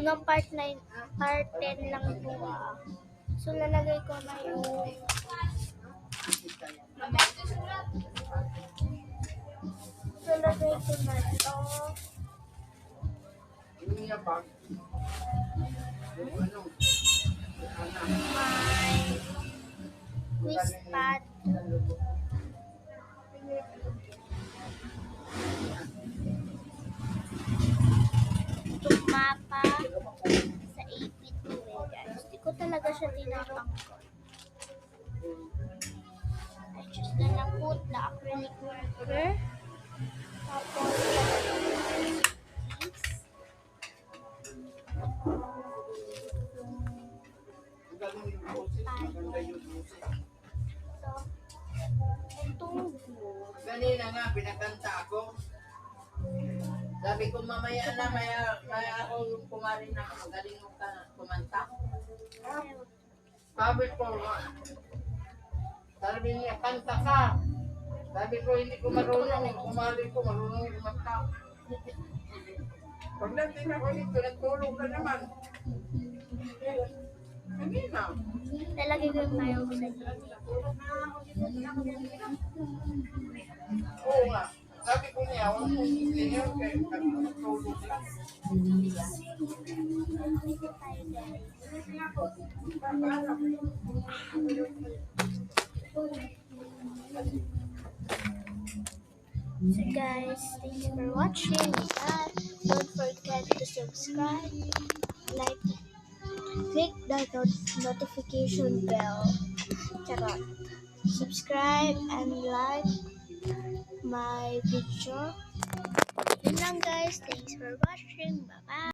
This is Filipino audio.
Hanggang part 9, part 10 lang po So, lalagay ko na yung lalagay ko na ito. My quiz pad. Itong mapa sa AP2 guys. Hindi ko talaga siya tinatangkot. I just gonna put the acrylic marker. Tapos, Kanina nga, pinakanta ako. Sabi ko, mamaya na, maya ako yung kumarin na magaling mo ka kumanta. Sabi ko, sabi niya, kanta ka. Sabi ko, hindi ko marunong, yung kumarin ko, marunong yung kumanta. Pagdating ako dito, nagtulog ka naman. Kanina. lalagay ko yung mayo ko sa dito. Oo nga. Sabi ko niya, huwag mong isingin kaya nagtulog lang. So guys, thanks for watching. Don't forget to subscribe, like, click the notification bell. Charot. Subscribe and like my video. Yun lang guys. Thanks for watching. Bye-bye.